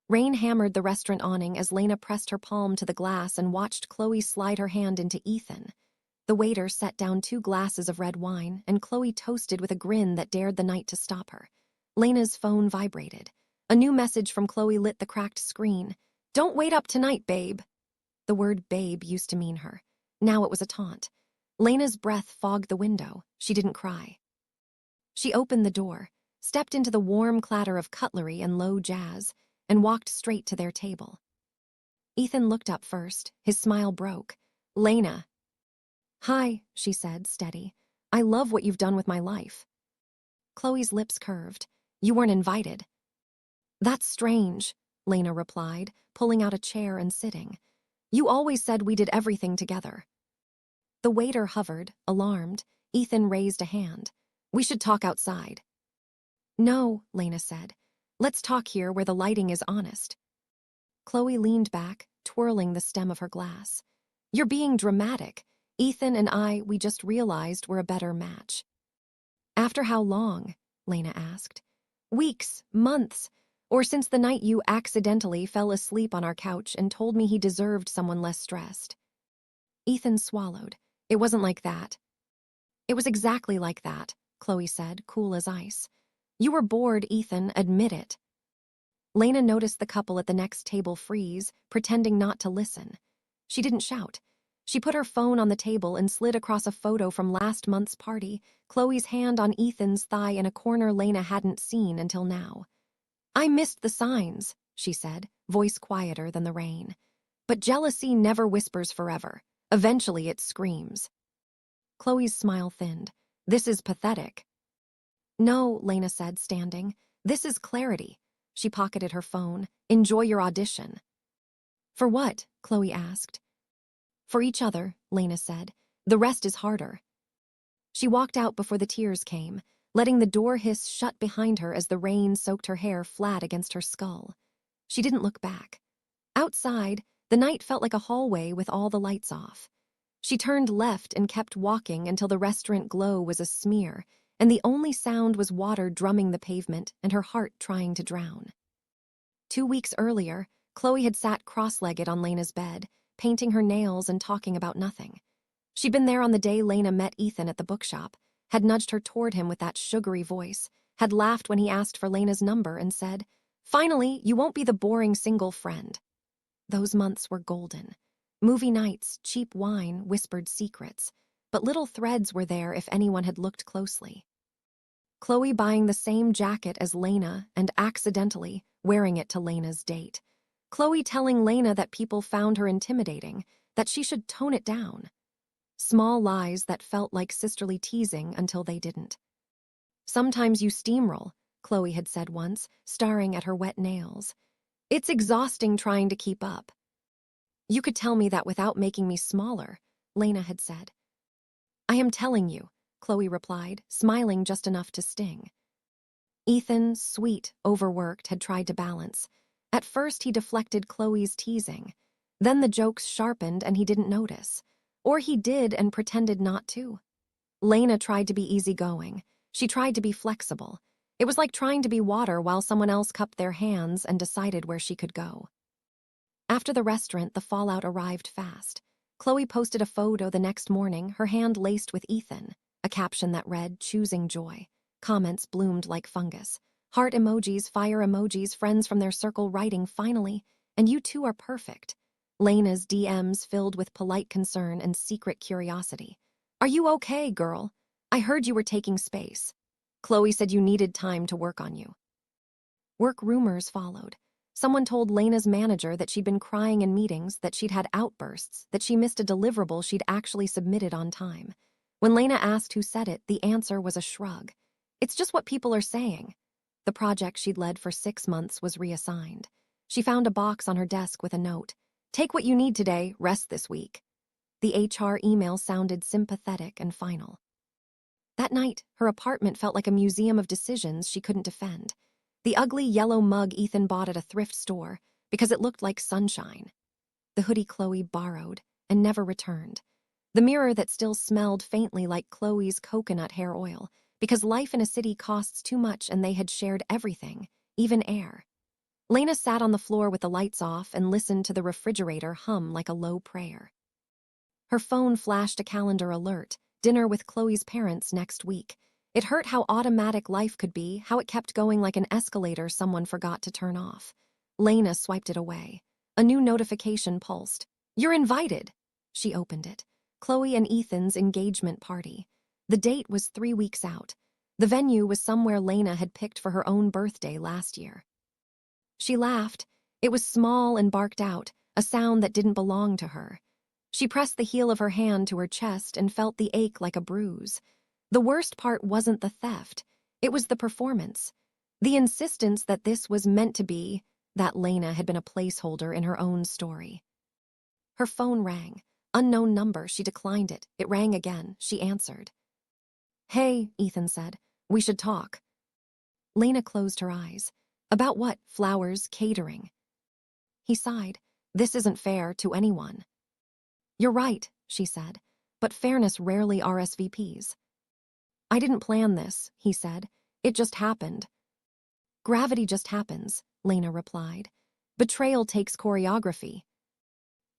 Rain hammered the restaurant awning as Lena pressed her palm to the glass and watched Chloe slide her hand into Ethan. The waiter set down 2 glasses of red wine, and Chloe toasted with a grin that dared the night to stop her. Lena's phone vibrated. A new message from Chloe lit the cracked screen. "Don't wait up tonight, babe." The word babe used to mean her. Now it was a taunt. Lena's breath fogged the window. She didn't cry. She opened the door, stepped into the warm clatter of cutlery and low jazz, and walked straight to their table. Ethan looked up first. His smile broke. "Lena." "Hi," she said, steady. "I love what you've done with my life." Chloe's lips curved. "You weren't invited." "That's strange," Lena replied, pulling out a chair and sitting. "You always said we did everything together." The waiter hovered, alarmed. Ethan raised a hand. "We should talk outside." "No," Lena said. "Let's talk here where the lighting is honest." Chloe leaned back, twirling the stem of her glass. "You're being dramatic. Ethan and we just realized we're a better match." "After how long?" Lena asked. "Weeks, months, or since the night you accidentally fell asleep on our couch and told me he deserved someone less stressed." Ethan swallowed. "It wasn't like that." "It was exactly like that," Chloe said, cool as ice. "You were bored, Ethan, admit it." Lena noticed the couple at the next table freeze, pretending not to listen. She didn't shout. She put her phone on the table and slid across a photo from last month's party, Chloe's hand on Ethan's thigh in a corner Lena hadn't seen until now. "I missed the signs," she said, voice quieter than the rain. "But jealousy never whispers forever. Eventually it screams." Chloe's smile thinned. "This is pathetic." "No," Lena said, standing. "This is clarity." She pocketed her phone. "Enjoy your audition." "For what?" Chloe asked. "For each other," Lena said. "The rest is harder." She walked out before the tears came, letting the door hiss shut behind her as the rain soaked her hair flat against her skull. She didn't look back. Outside, the night felt like a hallway with all the lights off. She turned left and kept walking until the restaurant glow was a smear, and the only sound was water drumming the pavement and her heart trying to drown. 2 weeks earlier, Chloe had sat cross-legged on Lena's bed, painting her nails and talking about nothing. She'd been there on the day Lena met Ethan at the bookshop, had nudged her toward him with that sugary voice, had laughed when he asked for Lena's number and said, "Finally, you won't be the boring single friend." Those months were golden. Movie nights, cheap wine, whispered secrets, but little threads were there if anyone had looked closely. Chloe buying the same jacket as Lena and accidentally wearing it to Lena's date. Chloe telling Lena that people found her intimidating, that she should tone it down. Small lies that felt like sisterly teasing until they didn't. "Sometimes you steamroll," Chloe had said once, staring at her wet nails. "It's exhausting trying to keep up." "You could tell me that without making me smaller," Lena had said. "I am telling you," Chloe replied, smiling just enough to sting. Ethan, sweet, overworked, had tried to balance. At first he deflected Chloe's teasing. Then the jokes sharpened and he didn't notice. Or he did and pretended not to. Lena tried to be easygoing. She tried to be flexible. It was like trying to be water while someone else cupped their hands and decided where she could go. After the restaurant, the fallout arrived fast. Chloe posted a photo the next morning, her hand laced with Ethan, a caption that read, "Choosing joy." Comments bloomed like fungus. Heart emojis, fire emojis, friends from their circle writing, "Finally, and you two are perfect." Lena's DMs filled with polite concern and secret curiosity. "Are you okay, girl? I heard you were taking space. Chloe said you needed time to work on you." Work rumors followed. Someone told Lena's manager that she'd been crying in meetings, that she'd had outbursts, that she missed a deliverable she'd actually submitted on time. When Lena asked who said it, the answer was a shrug. "It's just what people are saying." The project she'd led for 6 months was reassigned. She found a box on her desk with a note. "Take what you need today, rest this week." The HR email sounded sympathetic and final. That night, her apartment felt like a museum of decisions she couldn't defend. The ugly yellow mug Ethan bought at a thrift store because it looked like sunshine. The hoodie Chloe borrowed and never returned. The mirror that still smelled faintly like Chloe's coconut hair oil because life in a city costs too much and they had shared everything, even air. Lena sat on the floor with the lights off and listened to the refrigerator hum like a low prayer. Her phone flashed a calendar alert, dinner with Chloe's parents next week. It hurt how automatic life could be, how it kept going like an escalator someone forgot to turn off. Lena swiped it away. A new notification pulsed. "You're invited." She opened it. Chloe and Ethan's engagement party. The date was 3 weeks out. The venue was somewhere Lena had picked for her own birthday last year. She laughed. It was small and barked out, a sound that didn't belong to her. She pressed the heel of her hand to her chest and felt the ache like a bruise. The worst part wasn't the theft. It was the performance. The insistence that this was meant to be, that Lena had been a placeholder in her own story. Her phone rang. Unknown number, she declined it. It rang again. She answered. "Hey," Ethan said. "We should talk." Lena closed her eyes. "About what? Flowers, catering?" He sighed. "This isn't fair to anyone." "You're right," she said, "but fairness rarely RSVPs." "I didn't plan this," he said. "It just happened." "Gravity just happens," Lena replied. "Betrayal takes choreography."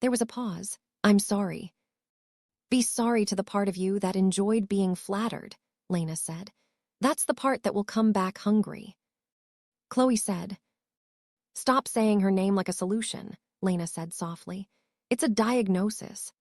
There was a pause. "I'm sorry." "Be sorry to the part of you that enjoyed being flattered," Lena said. "That's the part that will come back hungry." Chloe said. "Stop saying her name like a solution," Lena said softly. "It's a diagnosis."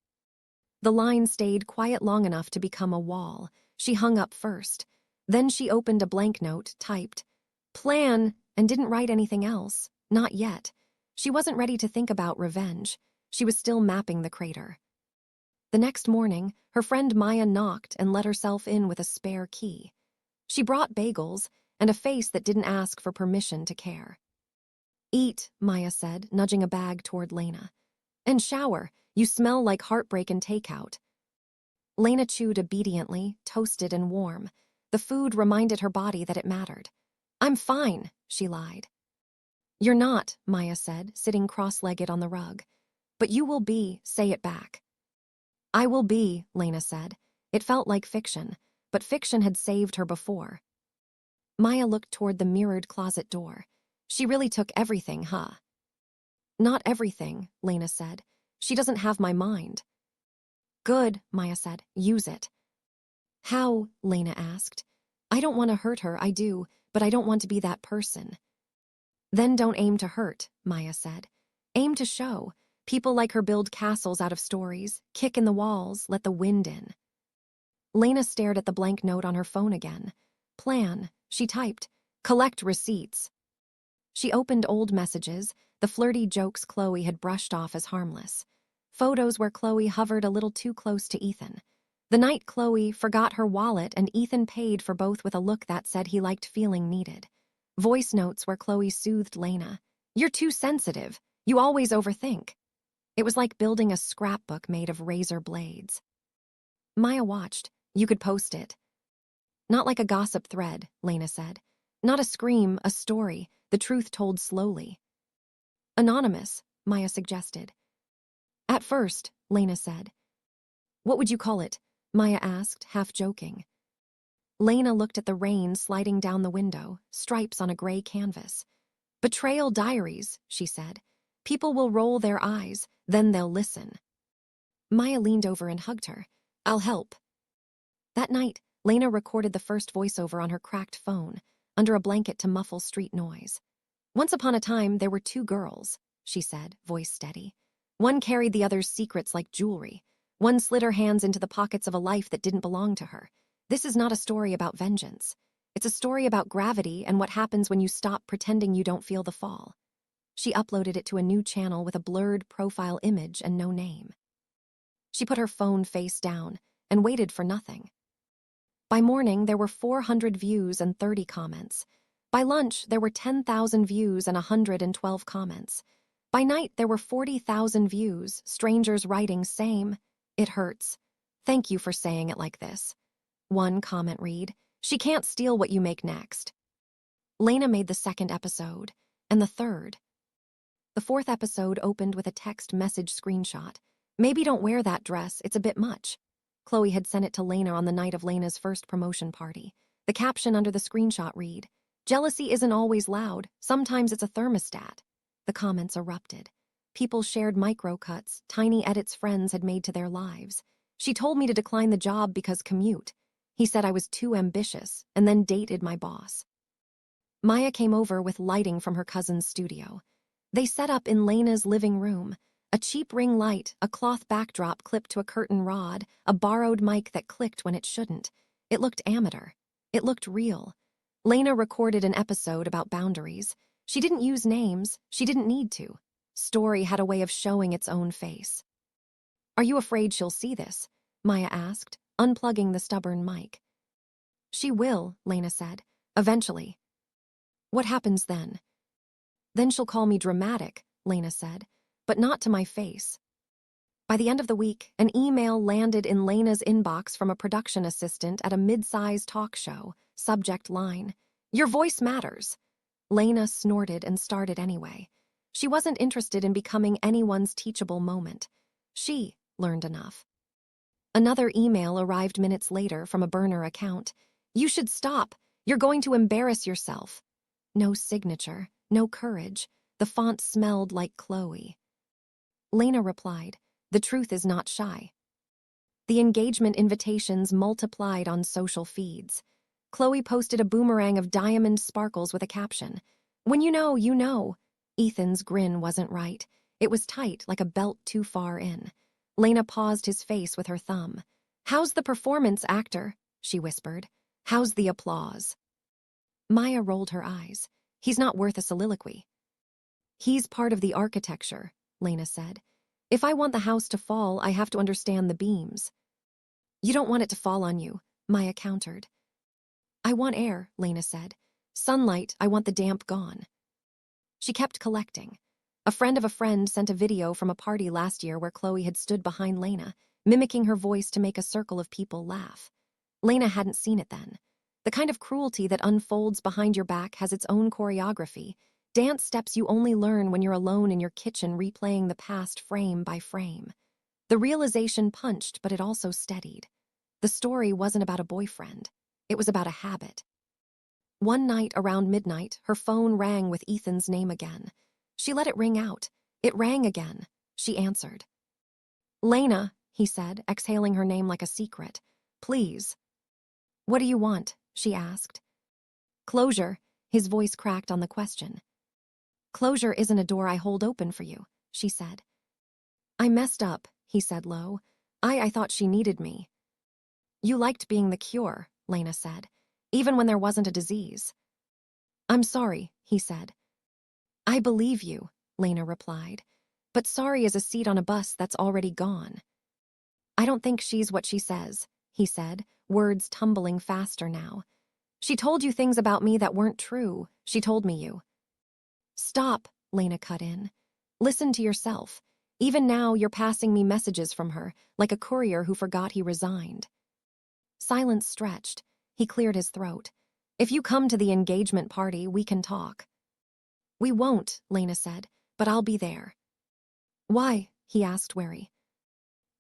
The line stayed quiet long enough to become a wall. She hung up first. Then she opened a blank note, typed, "Plan," and didn't write anything else. Not yet. She wasn't ready to think about revenge. She was still mapping the crater. The next morning, her friend Maya knocked and let herself in with a spare key. She brought bagels and a face that didn't ask for permission to care. "Eat," Maya said, nudging a bag toward Lena. "And shower. You smell like heartbreak and takeout." Lena chewed obediently, toasted and warm. The food reminded her body that it mattered. "I'm fine," she lied. "You're not," Maya said, sitting cross-legged on the rug. "But you will be, say it back." "I will be," Lena said. It felt like fiction, but fiction had saved her before. Maya looked toward the mirrored closet door. "She really took everything, huh?" "Not everything," Lena said. "She doesn't have my mind." "Good," Maya said. "Use it." "How?" Lena asked. "I don't want to hurt her, I do, but I don't want to be that person." "Then don't aim to hurt," Maya said. "Aim to show. People like her build castles out of stories, kick in the walls, let the wind in." Lena stared at the blank note on her phone again. Plan, she typed. Collect receipts. She opened old messages, the flirty jokes Chloe had brushed off as harmless. Photos where Chloe hovered a little too close to Ethan. The night Chloe forgot her wallet and Ethan paid for both with a look that said he liked feeling needed. Voice notes where Chloe soothed Lena. "You're too sensitive. You always overthink." It was like building a scrapbook made of razor blades. Maya watched. "You could post it." "Not like a gossip thread," Lena said. "Not a scream, a story, the truth told slowly." "Anonymous," Maya suggested. "At first," Lena said. "What would you call it?" Maya asked, half joking. Lena looked at the rain sliding down the window, stripes on a gray canvas. "Betrayal diaries," she said. "People will roll their eyes, then they'll listen." Maya leaned over and hugged her. "I'll help." That night, Lena recorded the first voiceover on her cracked phone, under a blanket to muffle street noise. "Once upon a time, there were 2 girls," she said, voice steady. "One carried the other's secrets like jewelry. One slid her hands into the pockets of a life that didn't belong to her. This is not a story about vengeance. It's a story about gravity and what happens when you stop pretending you don't feel the fall." She uploaded it to a new channel with a blurred profile image and no name. She put her phone face down and waited for nothing. By morning, there were 400 views and 30 comments. By lunch, there were 10,000 views and 112 comments. By night, there were 40,000 views, strangers writing same. "It hurts. Thank you for saying it like this." One comment read, "She can't steal what you make next." Lena made the 2nd episode, and the 3rd. The 4th episode opened with a text message screenshot. "Maybe don't wear that dress, it's a bit much." Chloe had sent it to Lena on the night of Lena's first promotion party. The caption under the screenshot read, Jealousy isn't always loud. Sometimes it's a thermostat. The comments erupted. People shared micro-cuts, tiny edits friends had made to their lives. She told me to decline the job because commute. He said I was too ambitious, and then dated my boss. Maya came over with lighting from her cousin's studio. They set up in Lena's living room. A cheap ring light, a cloth backdrop clipped to a curtain rod, a borrowed mic that clicked when it shouldn't. It looked amateur. It looked real. Lena recorded an episode about boundaries. She didn't use names. She didn't need to. Story had a way of showing its own face. "Are you afraid she'll see this?" Maya asked, unplugging the stubborn mic. "She will," Lena said. "Eventually." "What happens then?" "Then she'll call me dramatic," Lena said, "but not to my face." By the end of the week, an email landed in Lena's inbox from a production assistant at a mid-sized talk show. Subject line: "Your voice matters." Lena snorted and started anyway. She wasn't interested in becoming anyone's teachable moment. She learned enough. Another email arrived minutes later from a burner account. "You should stop. You're going to embarrass yourself." No signature, no courage. The font smelled like Chloe. Lena replied, "The truth is not shy." The engagement invitations multiplied on social feeds. Chloe posted a boomerang of diamond sparkles with a caption, "When you know, you know." Ethan's grin wasn't right. It was tight, like a belt too far in. Lena paused his face with her thumb. "How's the performance, actor?" she whispered. "How's the applause?" Maya rolled her eyes. "He's not worth a soliloquy." "He's part of the architecture," Lena said. "If I want the house to fall, I have to understand the beams." "You don't want it to fall on you," Maya countered. "I want air," Lena said. "Sunlight, I want the damp gone." She kept collecting. A friend of a friend sent a video from a party last year where Chloe had stood behind Lena, mimicking her voice to make a circle of people laugh. Lena hadn't seen it then. The kind of cruelty that unfolds behind your back has its own choreography, dance steps you only learn when you're alone in your kitchen replaying the past frame by frame. The realization punched, but it also steadied. The story wasn't about a boyfriend. It was about a habit. One night around midnight, her phone rang with Ethan's name again. She let it ring out. It rang again. She answered. "Lena," he said, exhaling her name like a secret. "Please." "What do you want?" she asked. "Closure," his voice cracked on the question. "Closure isn't a door I hold open for you," she said. "I messed up," he said low. I thought she needed me." "You liked being the cure," Lena said, "even when there wasn't a disease." "I'm sorry," he said. "I believe you," Lena replied. "But sorry is a seat on a bus that's already gone." "I don't think she's what she says," he said, words tumbling faster now. "She told you things about me that weren't true. She told me you." "Stop," Lena cut in. "Listen to yourself. Even now you're passing me messages from her, like a courier who forgot he resigned." Silence stretched. He cleared his throat. "If you come to the engagement party, we can talk." "We won't," Lena said, "but I'll be there." "Why?" he asked, wary.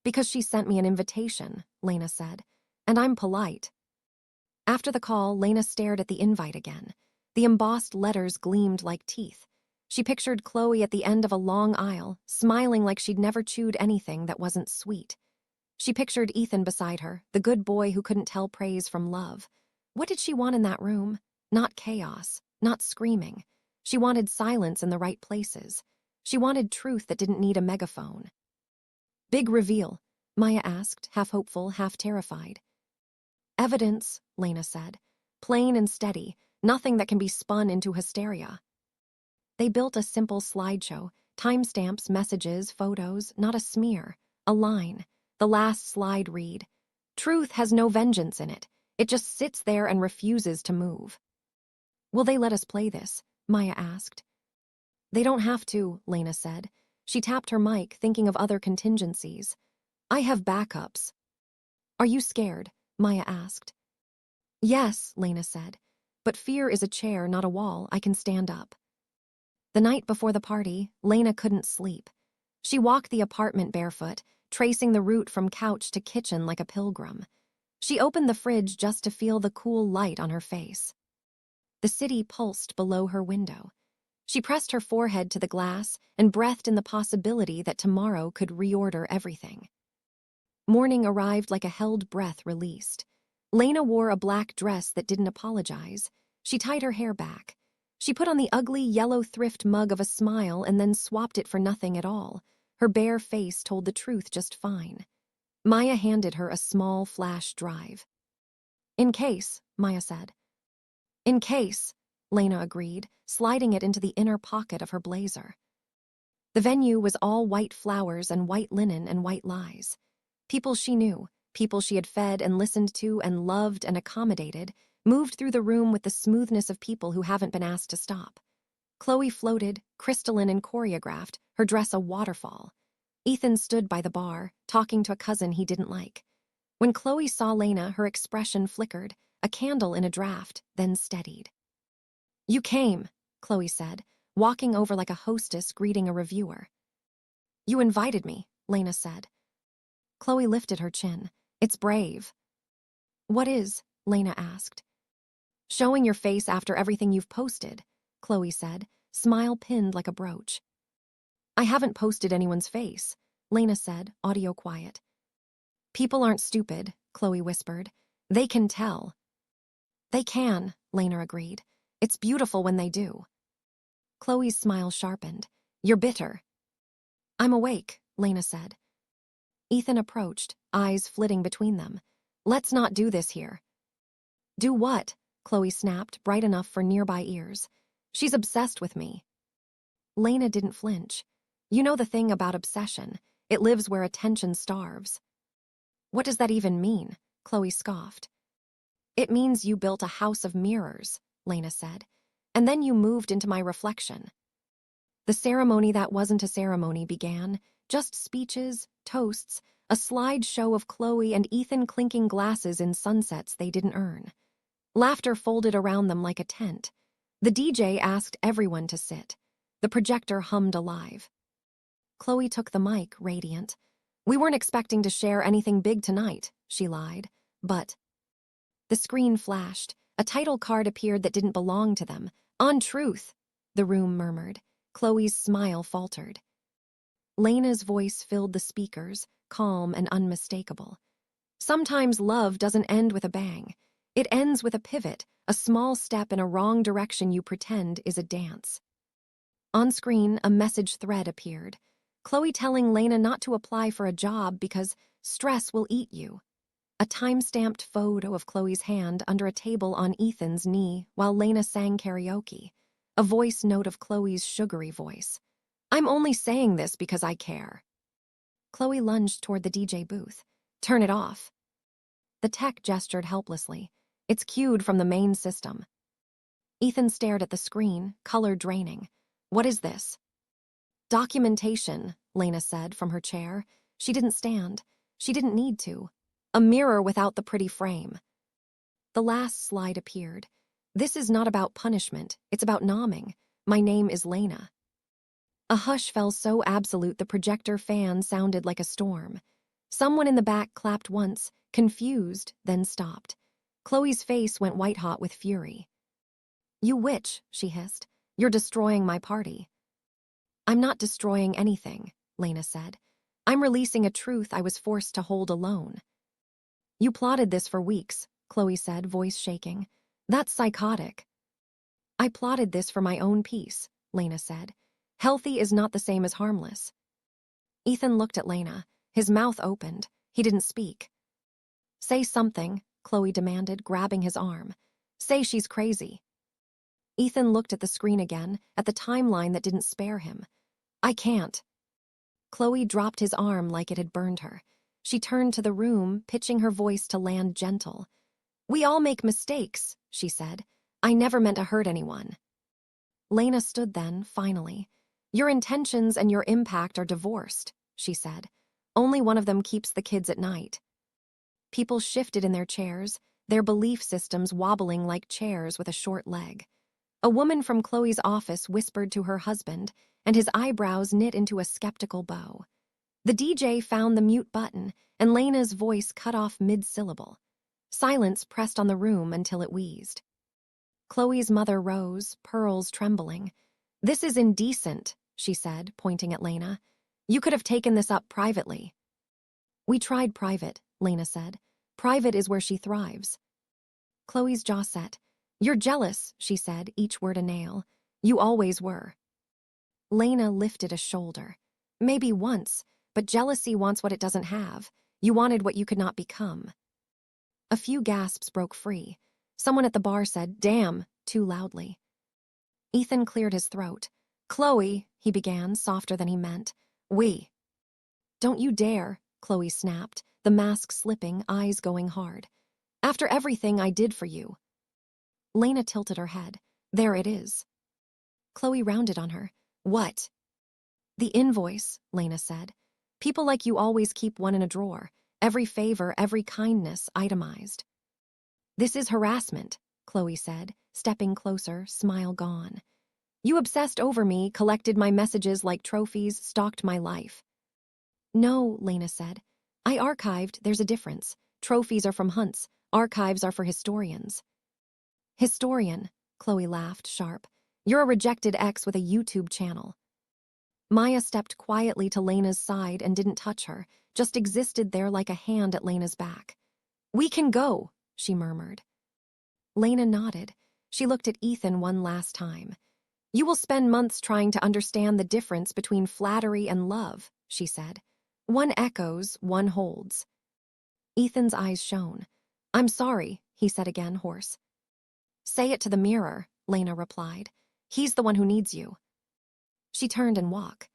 "Because she sent me an invitation," Lena said, "and I'm polite." After the call, Lena stared at the invite again. The embossed letters gleamed like teeth. She pictured Chloe at the end of a long aisle, smiling like she'd never chewed anything that wasn't sweet. She pictured Ethan beside her, the good boy who couldn't tell praise from love. What did she want in that room? Not chaos, not screaming. She wanted silence in the right places. She wanted truth that didn't need a megaphone. "Big reveal?" Maya asked, half hopeful, half terrified. "Evidence," Lena said. "Plain and steady, nothing that can be spun into hysteria." They built a simple slideshow, timestamps, messages, photos, not a smear, a line. The last slide read, "Truth has no vengeance in it. It just sits there and refuses to move." "Will they let us play this?" Maya asked. "They don't have to," Lena said. She tapped her mic, thinking of other contingencies. "I have backups." "Are you scared?" Maya asked. "Yes," Lena said. "But fear is a chair, not a wall. I can stand up." The night before the party, Lena couldn't sleep. She walked the apartment barefoot, tracing the route from couch to kitchen like a pilgrim. She opened the fridge just to feel the cool light on her face. The city pulsed below her window. She pressed her forehead to the glass and breathed in the possibility that tomorrow could reorder everything. Morning arrived like a held breath released. Lena wore a black dress that didn't apologize. She tied her hair back. She put on the ugly yellow thrift mug of a smile and then swapped it for nothing at all. Her bare face told the truth just fine. Maya handed her a small flash drive. "In case," Maya said. "In case," Lena agreed, sliding it into the inner pocket of her blazer. The venue was all white flowers and white linen and white lies. People she knew, people she had fed and listened to and loved and accommodated, moved through the room with the smoothness of people who haven't been asked to stop. Chloe floated, crystalline and choreographed, her dress a waterfall. Ethan stood by the bar, talking to a cousin he didn't like. When Chloe saw Lena, her expression flickered, a candle in a draft, then steadied. "You came," Chloe said, walking over like a hostess greeting a reviewer. "You invited me," Lena said. Chloe lifted her chin. "It's brave." "What is?" Lena asked. "Showing your face after everything you've posted," Chloe said, smile pinned like a brooch. "I haven't posted anyone's face," Lena said, audio quiet. "People aren't stupid," Chloe whispered. "They can tell." "They can," Lena agreed. "It's beautiful when they do." Chloe's smile sharpened. "You're bitter." "I'm awake," Lena said. Ethan approached, eyes flitting between them. "Let's not do this here." "Do what?" Chloe snapped, bright enough for nearby ears. "She's obsessed with me." Lena didn't flinch. "You know the thing about obsession. It lives where attention starves." "What does that even mean?" Chloe scoffed. "It means you built a house of mirrors," Lena said. "And then you moved into my reflection." The ceremony that wasn't a ceremony began. Just speeches, toasts, a slideshow of Chloe and Ethan clinking glasses in sunsets they didn't earn. Laughter folded around them like a tent. The DJ asked everyone to sit. The projector hummed alive. Chloe took the mic, radiant. "We weren't expecting to share anything big tonight," she lied. "But..." The screen flashed. A title card appeared that didn't belong to them. "On Truth," the room murmured. Chloe's smile faltered. Lena's voice filled the speakers, calm and unmistakable. "Sometimes love doesn't end with a bang. It ends with a pivot, a small step in a wrong direction you pretend is a dance." On screen, a message thread appeared. Chloe telling Lena not to apply for a job because stress will eat you. A time-stamped photo of Chloe's hand under a table on Ethan's knee while Lena sang karaoke. A voice note of Chloe's sugary voice. "I'm only saying this because I care." Chloe lunged toward the DJ booth. "Turn it off." The tech gestured helplessly. "It's cued from the main system." Ethan stared at the screen, color draining. "What is this?" "Documentation," Lena said from her chair. She didn't stand. She didn't need to. A mirror without the pretty frame. The last slide appeared. "This is not about punishment. It's about nomming. My name is Lena." A hush fell so absolute the projector fan sounded like a storm. Someone in the back clapped once, confused, then stopped. Chloe's face went white-hot with fury. "You witch," she hissed. "You're destroying my party." "I'm not destroying anything," Lena said. "I'm releasing a truth I was forced to hold alone." "You plotted this for weeks," Chloe said, voice shaking. "That's psychotic." "I plotted this for my own peace," Lena said. "Healthy is not the same as harmless." Ethan looked at Lena. His mouth opened. He didn't speak. "Say something," Chloe demanded, grabbing his arm. "Say she's crazy." Ethan looked at the screen again, at the timeline that didn't spare him. "I can't." Chloe dropped his arm like it had burned her. She turned to the room, pitching her voice to land gentle. "We all make mistakes," she said. "I never meant to hurt anyone." Lena stood then, finally. "Your intentions and your impact are divorced," she said. "Only one of them keeps the kids at night." People shifted in their chairs, their belief systems wobbling like chairs with a short leg. A woman from Chloe's office whispered to her husband, and his eyebrows knit into a skeptical bow. The DJ found the mute button, and Lena's voice cut off mid-syllable. Silence pressed on the room until it wheezed. Chloe's mother rose, pearls trembling. "This is indecent," she said, pointing at Lena. "You could have taken this up privately." "We tried private," Lena said. "Private is where she thrives." Chloe's jaw set. "You're jealous," she said, each word a nail. "You always were." Lena lifted a shoulder. "Maybe once, but jealousy wants what it doesn't have. You wanted what you could not become." A few gasps broke free. Someone at the bar said, "Damn," too loudly. Ethan cleared his throat. "Chloe," he began, softer than he meant. "We." "Don't you dare," Chloe snapped, the mask slipping, eyes going hard. "After everything I did for you." Lena tilted her head. "There it is." Chloe rounded on her. "What?" "The invoice," Lena said. "People like you always keep one in a drawer. Every favor, every kindness, itemized." "This is harassment," Chloe said, stepping closer, smile gone. "You obsessed over me, collected my messages like trophies, stalked my life." "No," Lena said. "I archived, there's a difference. Trophies are from hunts, archives are for historians." "Historian," Chloe laughed, sharp. "You're a rejected ex with a YouTube channel." Maya stepped quietly to Lena's side and didn't touch her, just existed there like a hand at Lena's back. "We can go," she murmured. Lena nodded. She looked at Ethan one last time. "You will spend months trying to understand the difference between flattery and love," she said. "One echoes, one holds." Ethan's eyes shone. "I'm sorry," he said again, hoarse. "Say it to the mirror," Lena replied. "He's the one who needs you." She turned and walked.